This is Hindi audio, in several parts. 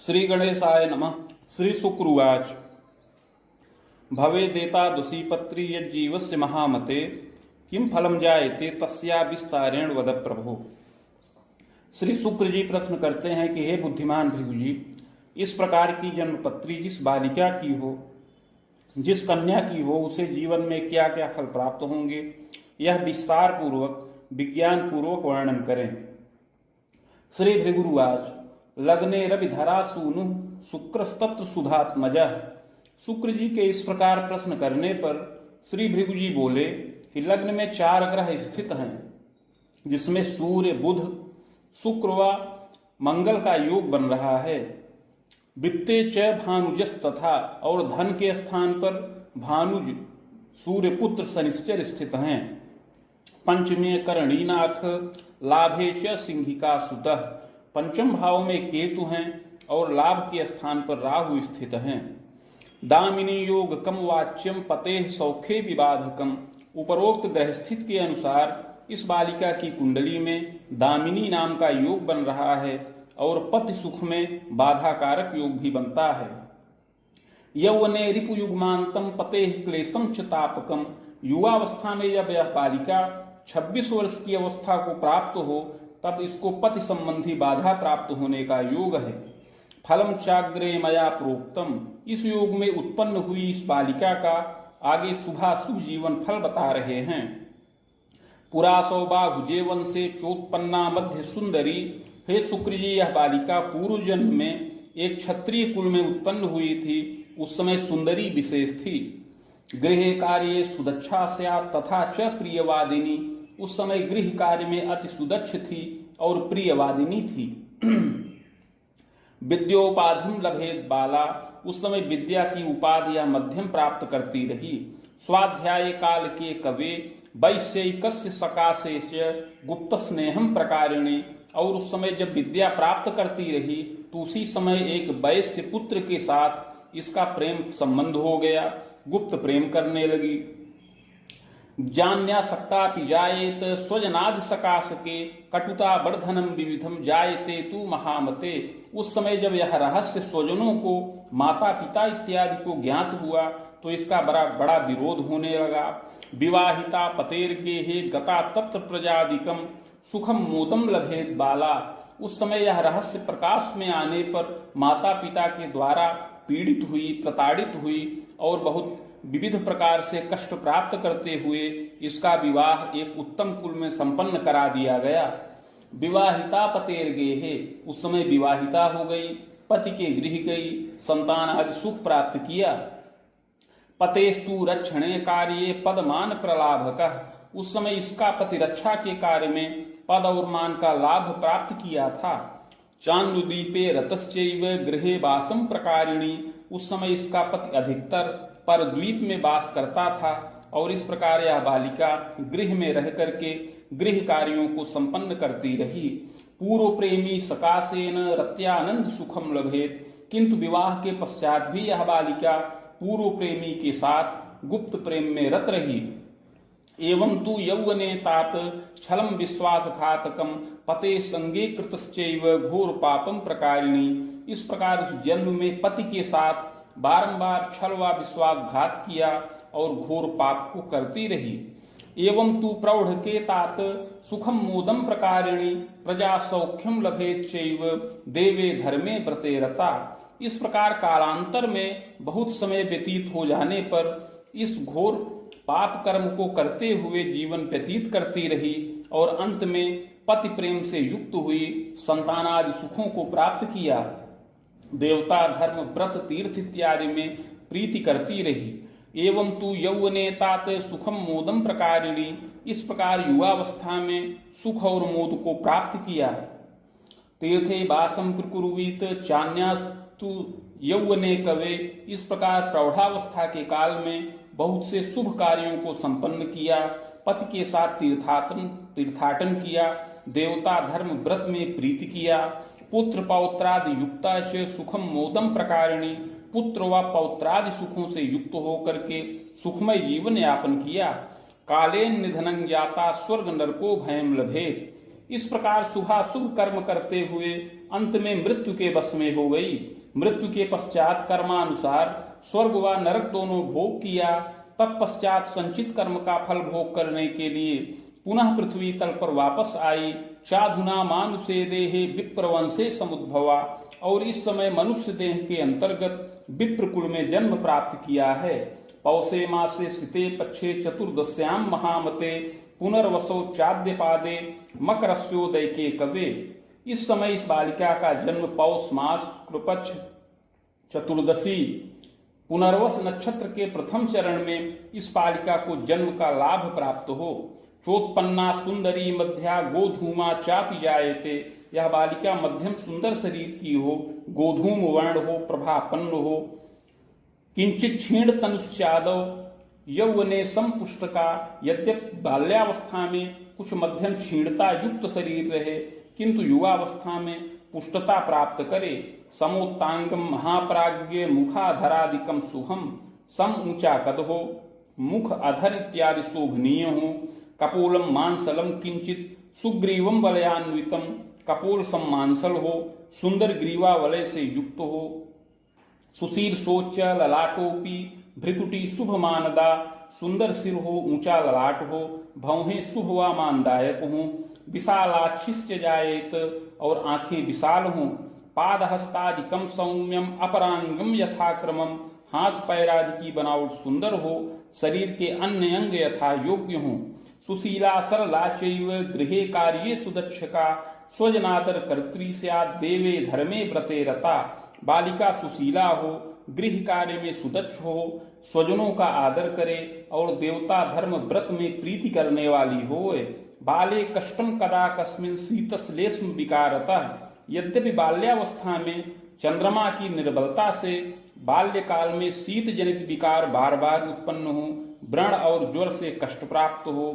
श्री गणेशाय नमः। श्री शुक्रुवाच भवेदेतादृशी पत्री यज्जीवस्य महामते किम फलम जायते तस्या विस्तारेण वद प्रभो। श्री शुक्र जी प्रश्न करते हैं कि हे बुद्धिमान भृगु जी, इस प्रकार की जन्मपत्री जिस बालिका की हो, जिस कन्या की हो, उसे जीवन में क्या क्या फल प्राप्त होंगे, यह विस्तार पूर्वक विज्ञान पूर्वक वर्णन करें। श्री भृगुरुवाच लग्ने रविधरा सूनु शुक्रस्तत्र सुधात्मजः। शुक्र जी के इस प्रकार प्रश्न करने पर श्री भृगु जी बोले कि लग्न में 4 ग्रह स्थित हैं, जिसमें सूर्य, बुध, शुक्र व मंगल का योग बन रहा है। वित्ते च भानुजस तथा, और धन के स्थान पर भानुज सूर्य पुत्र शनिश्चर स्थित हैं। पंचमे करणीनाथ लाभे च सिंहिका सुतः, पंचम भाव में केतु हैं और लाभ के स्थान पर राहु स्थित हैं। दामिनी योग कम वाच्यम पते सौखे विबाधकम, उपरोक्त ग्रह स्थित के अनुसार इस बालिका की कुंडली में दामिनी नाम का योग बन रहा है और पति सुख में बाधा कारक योग भी बनता है। यौवने रिपुयुग्मांतम पते क्लेशम च तापकम, युवावस्था में जब यह बालिका 26 वर्ष की अवस्था को प्राप्त हो तब इसको पति संबंधी बाधा प्राप्त होने का योग है। फलम चाग्रे मया प्रोक्तम, इस योग में उत्पन्न हुई इस बालिका का आगे शुभाशुभ जीवन फल बता रहे हैं। पुरा सौबाहुजे वंशे चोत्पन्ना मध्य सुंदरी, हे शुक्र जी, यह बालिका पूर्व जन्म में एक क्षत्रिय कुल में उत्पन्न हुई थी, उस समय सुंदरी विशेष थी। गृह कार्ये सुदक्षा स्यात् तथा च प्रियवादिनी, उस समय गृह कार्य में अति सुदक्ष थी और प्रियवादिनी थी। विद्योपाधिम लभेद बाला, उस समय विद्या की उपाधि या मध्यम प्राप्त करती रही। स्वाध्याय काल के कवे वैश्यकस्य सकाशेस्य गुप्त स्नेहम प्रकारिणी, और उस समय जब विद्या प्राप्त करती रही तो उसी समय एक वैश्य पुत्र के साथ इसका प्रेम संबंध हो गया, गुप्त प्रेम करने लगी। जान्यासक्ता जायेत स्वजनादि सकाशके कटुता वर्धनम विविधम जायते तू महामते, उस समय जब यह रहस्य स्वजनों को, माता पिता इत्यादि को ज्ञात हुआ तो इसका बड़ा विरोध होने लगा। विवाहिता पतेर्गेहे गता तत्र प्रजादिकम सुखम मोदम लभेद बाला, उस समय यह रहस्य प्रकाश में आने पर माता पिता के द्वारा पीड़ित हुई, प्रताड़ित हुई और बहुत विविध प्रकार से कष्ट प्राप्त करते हुए इसका विवाह एक उत्तम कुल में संपन्न करा दिया गया। विवाहिता पतेर्गेहे, उस समय विवाहिता हो गई, पति के गृह गई, संतान आदि सुख प्राप्त किया। पतेस्तु रक्षणे कार्ये पदमान प्रलाभकः, उस समय इसका पति रक्षा के कार्य में पद और मान का लाभ प्राप्त किया था। चांदुदीपे रतश्चैव गृहे वासम प्रकारिणी, उस समय इसका पति अधिकतर पर द्वीप में वास करता था और इस प्रकार यह बालिका गृह में रह करके गृह कार्यों को संपन्न करती रही। पूर्व प्रेमी सकाशेन रत्यानंद सुखम लभेत, किंतु विवाह के पश्चात भी यह बालिका पूर्व प्रेमी के साथ गुप्त प्रेम में रत रही। एवं तु यौवने तात छलम विश्वासघातकम पते संगे कृतश्चैव घोर पापम प्रकारिणी, इस प्रकार उस जन्म में पति के साथ बारंबार छल व विश्वासघात किया और घोर पाप को करती रही। एवं तु प्रौढ़ के तात सुखम मोदम प्रकारिणी प्रजा सौख्यम लभेत चैव देवे धर्मे व्रते रता, इस प्रकार कालांतर में बहुत समय व्यतीत हो जाने पर इस घोर पाप कर्म को करते हुए जीवन व्यतीत करती रही और अंत में पति प्रेम से युक्त हुई, संतानादि सुखों को प्राप्त किया। देवता धर्म व्रत तीर्थ इत्यादि में प्रीति करती रही। एवं तु यौवने तात सुखम मोदम प्रकारिणी, इस प्रकार युवावस्था में सुख और मोद को प्राप्त किया। तीर्थे वासम कुर्वीत चान्यास्तु यौवने कवे, इस प्रकार प्रौढ़ावस्था के काल में बहुत से शुभ कार्यों को संपन्न किया, पति के साथ तीर्थाटन किया, देवता धर्म व्रत में प्रीति किया। पुत्र पौत्रादि युक्ता च सुखम मोदम प्रकारिणी, पुत्र व पौत्रादि सुखों से युक्त होकर के सुखमय जीवन यापन किया। कालेन निधनं जाता स्वर्ग नरको भयम लभेत, इस प्रकार शुभाशुभ कर्म करते हुए अंत में मृत्यु के वश में हो गई। मृत्यु के पश्चात कर्मानुसार स्वर्ग व नरक दोनों भोग किया, तत्पश्चात संचित कर्म का फल भोग करने के लिए पुनः पृथ्वी तल पर वापस आई। चाधुना मानुषे देहे विप्रवंशे समुद्भवा, और इस समय मनुष्य देह के अंतर्गत विप्रकुल में जन्म प्राप्त किया है। पौषे मासे सिते पक्षे चतुर्दश्याम महामते पुनर्वसो चाद्य पादे मकरस्योदय के कवे। इस समय इस बालिका का जन्म पौष मास शुक्ल पक्ष चतुर्दशी पुनर्वस नक्षत्र के प्रथम चरण में इस बालिका को जन्म का लाभ प्राप्त हो। चोत्पन्ना सुंदरी मध्या गोधूमा चापि जायते, यह बालिका मध्यम सुंदर शरीर की हो, गोधूम वर्ण हो, प्रभापन्न हो। किंचित क्षीण तनुश्चादव यौवने संपुष्टका, यद्यप बाल्यावस्था में कुछ मध्यम क्षीणता युक्त शरीर रहे किंतु युवावस्था में पुष्टता प्राप्त करे। समोत्तांगम महाप्राज्ञ मुखाधरादिकम शुभम, सम ऊंचा कद हो, मुख अधर इत्यादि शोभनीय हो। कपोलम मांसलम किंचित सुग्रीवम वलयान्वितम, कपोल सम्मांसल हो, सुंदर ग्रीवा वलय से युक्त हो। सुशील सोच ललाटोपी भ्रिकुटी शुभ मानदा, सुंदर सिर हो, ऊंचा ललाट हो, भौहें शुभ व मानदायक हो। विशालाक्षिष्ट जायेत, और आंखें विशाल हों। पादहस्तादिकम सौम्यम अपरांगम यथाक्रमम, हाथ पैर आदि की बनावट सुंदर हो, शरीर के अन्य अंग यथा योग्य हों। सुशीला सरला चैव गृहे कार्ये सुदक्षका, स्वजनादर कर्त्री स्यात् देवे धर्मे व्रते रता। बालिका सुशीला हो, गृह कार्य में सुदक्ष हो, स्वजनों का आदर करे और देवता धर्म व्रत में प्रीति करने वाली होए। बाले कष्टम कदा कस्मिन शीतश्लेष्म विकारतः, यद्यपि बाल्यावस्था में चंद्रमा की निर्बलता से बाल्यकाल में शीत जनित विकार बार बार उत्पन्न हो, व्रण और ज्वर से कष्ट प्राप्त हो।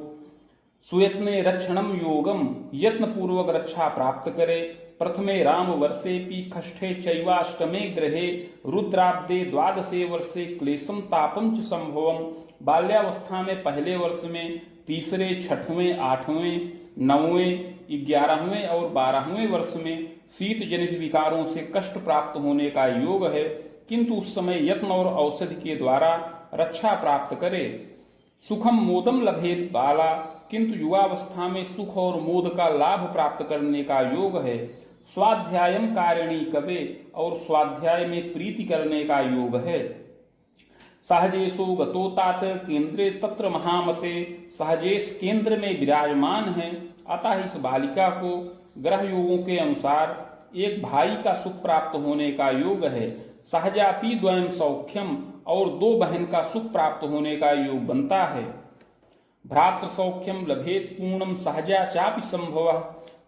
सुयत्ने रक्षणम योगम, यत्न पूर्वक रक्षा प्राप्त करे। प्रथमे राम वर्षेपि खष्ठे चैवाष्टमे ग्रहे, रुद्राब्दे द्वादशे वर्षे क्लेशम तापम च संभवम। बाल्यावस्था में पहले वर्ष में, तीसरे, छठवें, आठवें, नौवें, 11वें और 12वें वर्ष में शीत जनित विकारों से कष्ट प्राप्त होने का योग है, किंतु उस समय यत्न और औषधि के द्वारा रक्षा प्राप्त करे। सुखम मोदम लभेत बाला, किंतु युवावस्था में सुख और मोद का लाभ प्राप्त करने का योग है। स्वाध्यायम कारिणी कवे, और स्वाध्याय में प्रीति करने का योग है। सहजेशो गतोतात केंद्रे तत्र महामते, सहजेश केंद्र में विराजमान है, अतः इस बालिका को ग्रह योगों के अनुसार एक भाई का सुख प्राप्त होने का योग है। सहजापि द्वयम सौख्यम, और दो बहन का सुख प्राप्त होने का योग बनता है। भ्रातृ सौख्यम लभेत पूर्णम सहजा चापि संभव,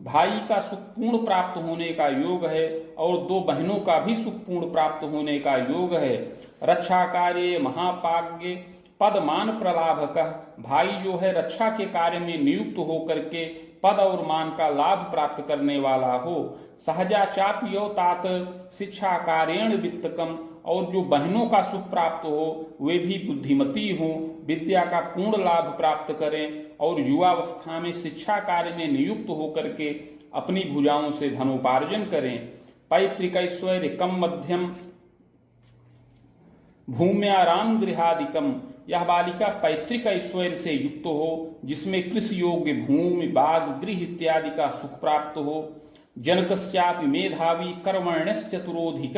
भाई का सुख पूर्ण प्राप्त होने का योग है और दो बहनों का भी सुख पूर्ण प्राप्त होने का योग है। रक्षा कार्य महापाग्य पदमान प्रलाभक, भाई जो है रक्षा के कार्य में नियुक्त होकर के पद और मान का लाभ प्राप्त करने वाला हो। सहजा चापियो तात शिक्षा कार्यण वित्तकम, और जो बहनों का सुख प्राप्त हो वे भी बुद्धिमती हो, विद्या का पूर्ण लाभ प्राप्त करें और युवावस्था में शिक्षा कार्य में नियुक्त होकर के अपनी भुजाओं से धनोपार्जन करें। पैतृक ऐश्वर्य कम मध्यम भूम्याराम गृहादिकम, यह बालिका पैतृक ऐश्वर्य से युक्त हो, जिसमें कृषि योग्य भूमि, बाग, गृह इत्यादि का सुख प्राप्त हो। जनकश्चापि मेधावी कर्मण्यश्चतुरोधिक,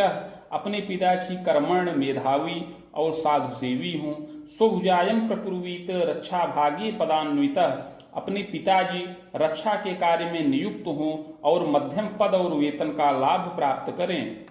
अपने पिताजी कर्मण्य मेधावी और साधु सेवी हों। स्वभुजायम प्रकुर्वीत रक्षा भागी पदान्वित, अपने पिताजी रक्षा के कार्य में नियुक्त हों और मध्यम पद और वेतन का लाभ प्राप्त करें।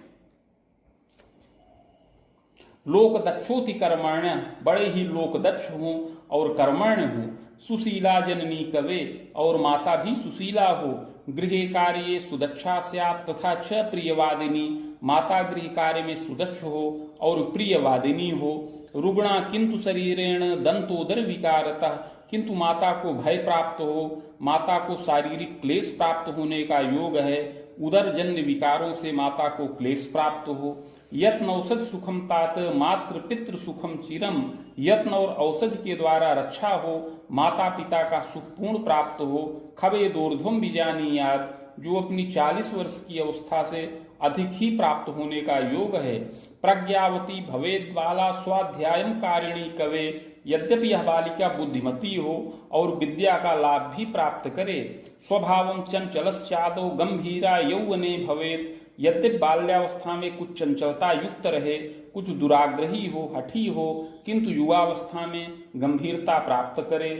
लोक दक्षोति कर्मण्य, बड़े ही लोक दक्ष हों और कर्मण्य हों। सुशीला जननी कवे, और माता भी सुशीला हो। गृह कार्ये सुदक्षा स्यात् तथा च प्रियवादिनी, माता गृह कार्य में सुदक्ष हो और प्रियवादिनी हो। रुग्णा किंतु शरीरेण दंतोदर विकारतः, किंतु माता को भय प्राप्त हो, माता को शारीरिक क्लेश प्राप्त होने का योग है। उदर जन्य विकारों से माता को क्लेश प्राप्त हो। यत्न औषध सुखम तात मातृ पितृ सुखम चिरम, यत्न और औषध के द्वारा रक्षा हो, माता पिता का सुख पूर्ण प्राप्त हो। खबे दोर्ध्वम बीजानीयात, जो अपनी 40 वर्ष की अवस्था से अधिक ही प्राप्त होने का योग है। प्रज्ञावती भवेद बाला स्वाध्यायम कारिणी कवे। यद्यपि यह बालिका बुद्धिमती हो और विद्या का लाभ भी प्राप्त करे। स्वभावम चंचलश्चादो गंभीरा यौवने भवेत। यद्यपि बाल्यावस्था में कुछ चंचलता युक्त रहे, कुछ दुराग्रही हो, हठी हो, किंतु युवावस्था में गंभीरता प्राप्त करे।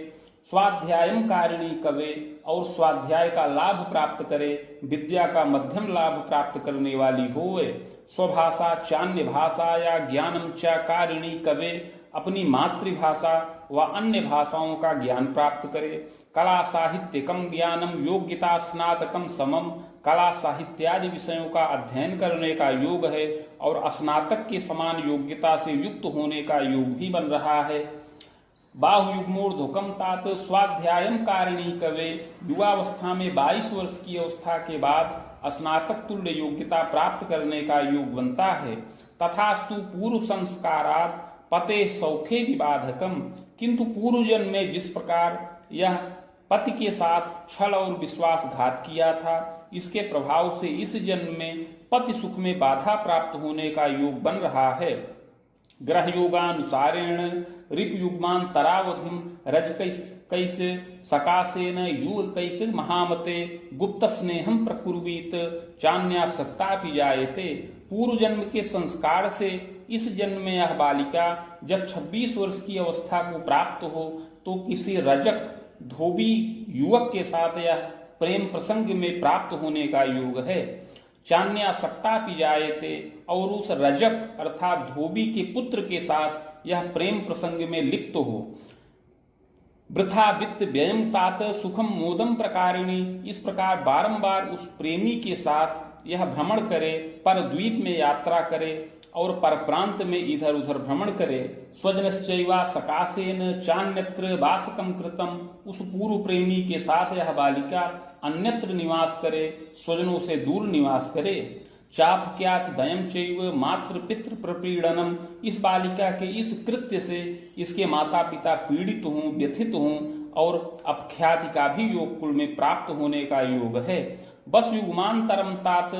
स्वाध्यायम कारिणी कवे, और स्वाध्याय का लाभ प्राप्त करे, विद्या का मध्यम लाभ प्राप्त करने वाली होवे। स्वभाषा चान्य भाषा या ज्ञानम च कारिणी कवे, अपनी मातृभाषा व अन्य भाषाओं का ज्ञान प्राप्त करे। कला साहित्यकम ज्ञानम योग्यता स्नातकम समम, कला साहित्यादि विषयों का अध्ययन करने का योग है और स्नातक के समान योग्यता से युक्त होने का योग भी बन रहा है। बाहुयुग्मोर्ध्वकम तात स्वाध्यायम कारिणी कवे, युवावस्था में 22 वर्ष की अवस्था के बाद स्नातक तुल्य योग्यता प्राप्त करने का योग बनता है। तथास्तु पूर्व संस्कारात् पते सौखे विबाधकम, किंतु पूर्व जन्म में जिस प्रकार यह पति के साथ छल और विश्वासघात किया था, इसके प्रभाव से इस जन्म में पति सुख में बाधा प्राप्त होने का योग बन रहा है। ग्रह योगानुसारेण ऋपुयुग्मान तरावधिम रजकैसे सकाशेन युगकैक महामते गुप्त स्नेहम प्रकुर्वीत चान्यासक्तापि जायते। पूर्व जन्म के संस्कार से इस जन्म में यह बालिका जब 26 वर्ष की अवस्था को प्राप्त हो तो किसी रजक धोबी युवक के साथ यह प्रेम प्रसंग में प्राप्त होने का योग है। चान्यासक्ता पी जायते, और उस रजक अर्थात धोबी के पुत्र के साथ यह प्रेम प्रसंग में लिप्त हो। वृथा वित्त व्ययम तात सुखम मोदम प्रकारिणी, इस प्रकार बारंबार उस प्रेमी के साथ यह भ्रमण करे, पर द्वीप में यात्रा करे और पर प्रांत में इधर उधर भ्रमण करे। स्वजनश्चैवा सकाशेन चान्यत्र वासकम कृतम, उस पूर्व प्रेमी के साथ यह बालिका अन्यत्र निवास करे, स्वजनों से दूर निवास करे। चापक्यात भयम चैव मातृ पितृ प्रपीड़नम, इस बालिका के इस कृत्य से इसके माता पिता पीड़ित हों, व्यथित हों और अपख्याति का भी योग कुल में प्राप्त होने का योग है। बस युगमांतरम तात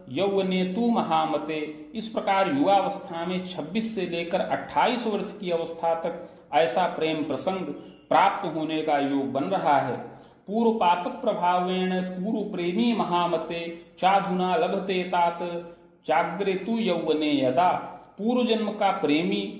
यौवने तु महामते, इस प्रकार युवावस्था में 26 से लेकर 28 वर्ष की अवस्था तक ऐसा प्रेम प्रसंग प्राप्त होने का योग बन रहा है। पूर्व पापक प्रभावेण पूर्व प्रेमी महामते चाधुना लभते तात चाग्रे तु यौवने यदा, पूर्व जन्म का प्रेमी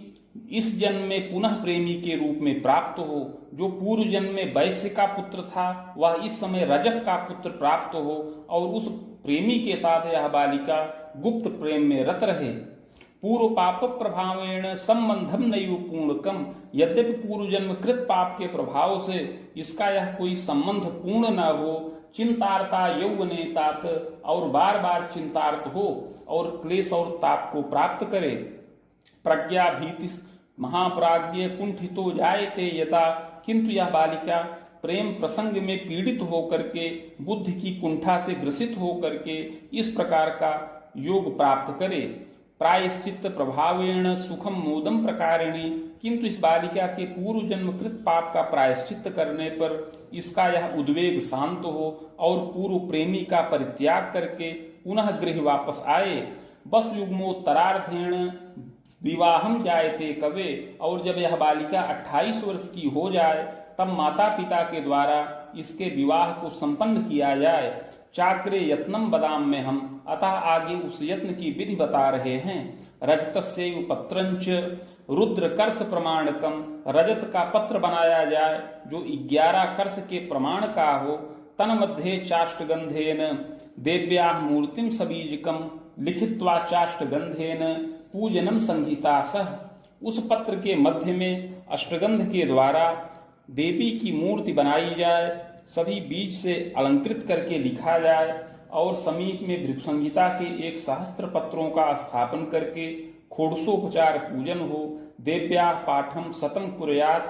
इस जन्म में पुनः प्रेमी के रूप में प्राप्त हो। जो पूर्व जन्म में वैश्य का पुत्र था वह इस समय रजक का पुत्र प्राप्त हो और उस प्रेमी के साथ यह बालिका गुप्त प्रेम में रत रहे। पूर्व पाप प्रभावेण संबंधम नैव पूर्णकम, यद्यपि पूर्व जन्म कृत पाप के प्रभाव से इसका यह कोई संबंध पूर्ण न हो। चिंतार्ता यौवने तात, और बार बार चिंतार्थ हो और क्लेश और ताप को प्राप्त करे। प्रज्ञा भीति महाप्राज्ञ कुंठितो जायते यथा, किंतु यह बालिका प्रेम प्रसंग में पीड़ित होकर के बुद्धि की कुंठा से ग्रसित होकर के इस प्रकार का योग प्राप्त करे। प्रायश्चित प्रभावेण सुखम मोदम प्रकारिणी, किंतु इस बालिका के पूर्व जन्म कृत पाप का प्रायश्चित करने पर इसका यह उद्वेग शांत हो और पूर्व प्रेमी का परित्याग करके पुनः गृह वापस आए। बस युग्मोत्तरार्धेण विवाहम जायते कवे, और जब यह बालिका 28 वर्ष की हो जाए तब माता पिता के द्वारा इसके विवाह को संपन्न किया जाए। चाक्रे यत्नम बदाम में हम, अतः आगे उस यत्न की विधि बता रहे हैं। रजतस्यैव पत्रंच रुद्र कर्ष प्रमाणकम, रजत का पत्र बनाया जाए जो 11 कर्ष के प्रमाण का हो। तन मध्ये चाष्टगंधेन देव्याः मूर्तिम सबीजकम लिखित्वा चाष्टगंधेन पूजनम संहिता सह, उस पत्र के मध्य में अष्टगंध के द्वारा देवी की मूर्ति बनाई जाए, सभी बीज से अलंकृत करके लिखा जाए और समीप में भृगु संहिता के 1 सहस्त्र पत्रों का स्थापन करके षोडशोपचार पूजन हो। देव्या पाठम सतम कुर्यात्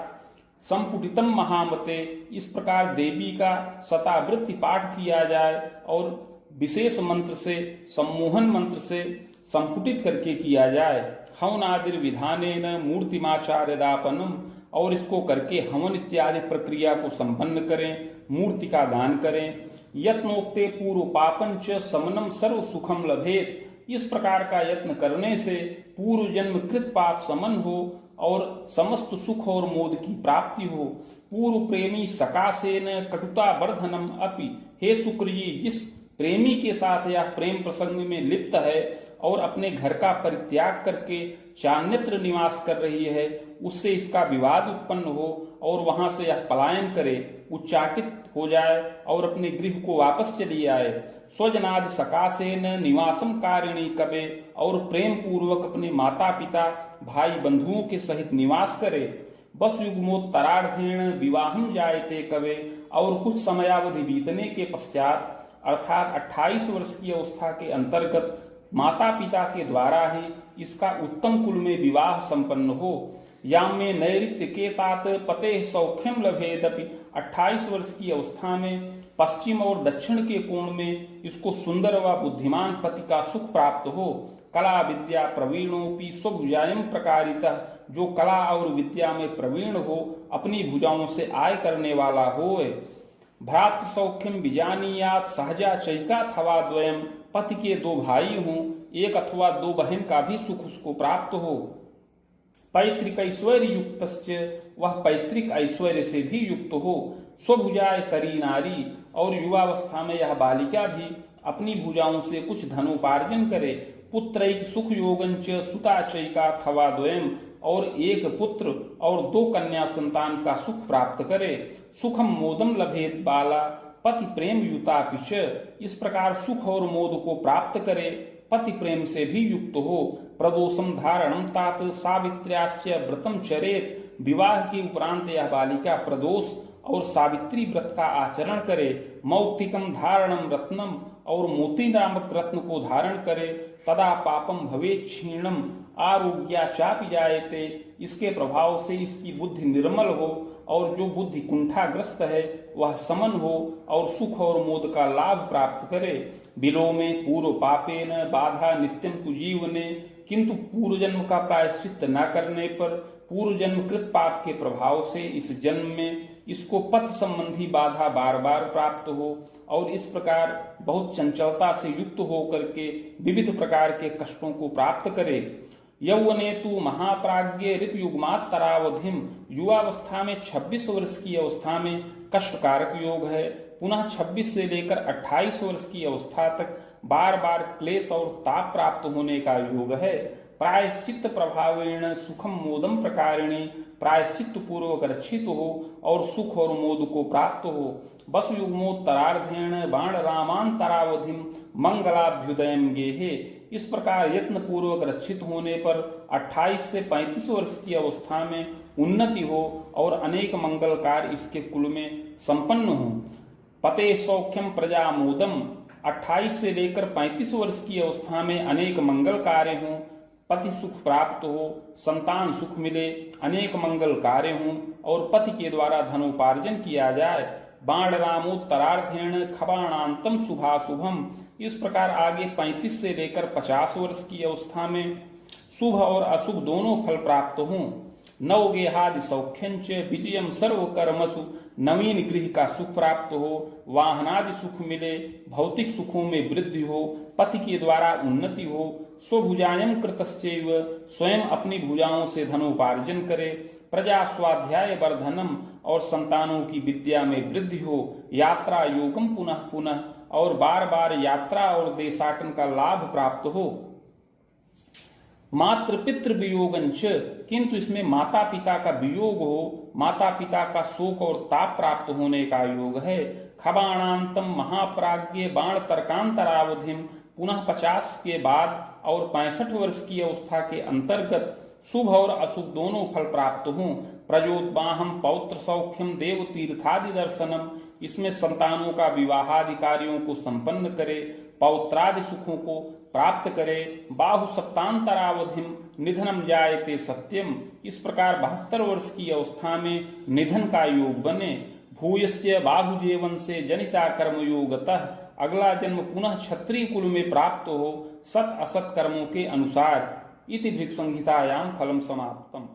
संपुटितम महामते, इस प्रकार देवी का शतावृत्ति पाठ किया जाए और विशेष मंत्र से, सम्मोहन मंत्र से संपुटित करके किया जाए। हवनादिर विधानेन मूर्तिमाचार्यदापनम, और इसको करके हवन इत्यादि प्रक्रिया को संपन्न करें, मूर्ति का दान करें। यत्नोक्ते पूर्व पापंच समनम सर्व सुखम लभेत, इस प्रकार का यत्न करने से पूर्व जन्म कृत पाप समन हो और समस्त सुख और मोद की प्राप्ति हो। पूर्व प्रेमी सकाशेन कटुता वर्धनम अपि, हे शुक्र जी, जिस प्रेमी के साथ यह प्रेम प्रसंग में लिप्त है और अपने घर का परित्याग करके चान्यत्र निवास कर रही है, उससे इसका विवाद उत्पन्न हो और वहां से यह पलायन करे, उच्चाटित हो जाए और अपने गृह को वापस चली आए। स्वजनादि सकाशेन निवासम कारिणी कबे, और प्रेम पूर्वक अपने माता पिता भाई बंधुओं के सहित निवास करे। बस युग्मोत्तरार्धेण विवाहम जायते कवे, और कुछ समयावधि बीतने के पश्चात अर्थात 28 वर्ष की अवस्था के अंतर्गत माता पिता के द्वारा ही इसका उत्तम कुल में विवाह संपन्न हो। याम में नैऋत्य के तात पते सौख्यम लभेदपि, 28 वर्ष की अवस्था में पश्चिम और दक्षिण के कोण में इसको सुंदर व बुद्धिमान पति का सुख प्राप्त हो। कला विद्या प्रवीणोपि स्वभुजायम प्रकारितः, जो कला और विद्या में प्रवीण हो, अपनी भुजाओं से आय करने वाला होए। भ्रातृ सौख्यम विजानीयात सहजा चैका थवा द्वयम, पति के 2 भाई हों, 1 अथवा 2 बहन का भी सुख उसको प्राप्त हो। पैतृक ऐश्वर्य युक्त, वह पैतृक ऐश्वर्य से भी युक्त हो। स्वभुजाय करी नारी, और युवावस्था में यह बालिका भी अपनी भुजाओं से कुछ धनोपार्जन करे। पुत्रैक सुख योगंच सुताचैका थवा द्वयम, और 1 पुत्र और 2 कन्या संतान का सुख प्राप्त करे। सुखम मोदम लभेत बाला पति प्रेम युता पिच, इस प्रकार सुख और मोद को प्राप्त करे, पति प्रेम से भी युक्त हो। प्रदोषम धारणम तात सावित्र्याश्च व्रतम चरेत, विवाह के उपरांत यह बालिका प्रदोष और सावित्री व्रत का आचरण करे। मौक्तिकम धारणम रत्नम, और मोती नामक रत्न को धारण करे। तदा पापम भवे क्षीणम आरोग्या चापि जायते, इसके प्रभाव से इसकी बुद्धि निर्मल हो और जो बुद्धि कुंठाग्रस्त है वह समन हो और सुख और मोद का लाभ प्राप्त करे। बिलो में पूर्व पापेन बाधा नित्यम तु जीवने, किंतु पूर्व जन्म का प्रायश्चित न करने पर पूर्व जन्म कृत पाप के प्रभाव से इस जन्म में इसको पथ संबंधी बाधा बार बार प्राप्त हो और इस प्रकार बहुत चंचलता से युक्त होकर के विविध प्रकार के कष्टों को प्राप्त करे। यौवने तु महाप्राज्ञे ऋतयुग्मात्तरावधिम, युवावस्था में 26 वर्ष की अवस्था में कष्टकारक योग है। पुनः 26 से लेकर 28 वर्ष की अवस्था तक बार बार क्लेश और ताप प्राप्त होने का योग है। प्रायश्चित प्रभावेण सुखम मोदम प्रकारिणी, प्रायश्चित पूर्वक रक्षित हो और सुख और मोद को प्राप्त हो। बस युग्मोत्तरार्धेण बाण रामांतरावधिम मंगलाभ्युदयम गेहे, इस प्रकार यत्न पूर्वक रक्षित होने पर 28 से 35 वर्ष की अवस्था में उन्नति हो और अनेक मंगल कार्य इसके कुल में संपन्न हो। पते सौख्यम प्रजा मोदम, 28 से लेकर 35 वर्ष की अवस्था में अनेक मंगल कार्य हों, पति सुख प्राप्त हो, संतान सुख मिले, अनेक मंगल कार्य हों और पति के द्वारा धनोपार्जन किया जाए। बाण रामोत्तरार्धेण खबाणांतम शुभाशुभम, इस प्रकार आगे 35 से लेकर 50 वर्ष की अवस्था में शुभ और अशुभ दोनों फल प्राप्त हों। नवगेहादि सौख्यंच विजयम सर्व कर्मसु, नवीन गृह का सुख प्राप्त हो, वाहनादि सुख मिले, भौतिक सुखों में वृद्धि हो, पति के द्वारा उन्नति हो। स्वभुजायम कृतश्चैव, स्वयं अपनी भुजाओं से धनोपार्जन करे। प्रजा स्वाध्याय वर्धनम, और संतानों की विद्या में वृद्धि हो। यात्रा योगम पुनः पुनः, और बार बार यात्रा और देशाटन का लाभ प्राप्त हो। मातृ पितृ वियोगंच, किंतु इसमें माता पिता का वियोग हो, माता पिता का शोक और ताप प्राप्त होने का योग है। खबाणांतम महाप्राज्ञ बाण तर्कांतरावधिम, पुनः 50 के बाद और 65 वर्ष की अवस्था के अंतर्गत शुभ और अशुभ दोनों फल प्राप्त हों। प्रजोद्वाहम पौत्र सौख्यम देव तीर्थादि दर्शनम, इसमें संतानों का विवाहादि कार्यों को संपन्न करे, पौत्रादि सुखों को प्राप्त करे। बाहु सप्तांतरावधिम निधनम जायते सत्यम, इस प्रकार 72 वर्ष की अवस्था में निधन का योग बने। भूयश्च बाहुजेवन से जनिता कर्मयोगतः, अगला जन्म पुनः क्षत्रिय कुल में प्राप्त हो सत असत कर्मों के अनुसार। इति भृक्संहितायां फलम समाप्तम।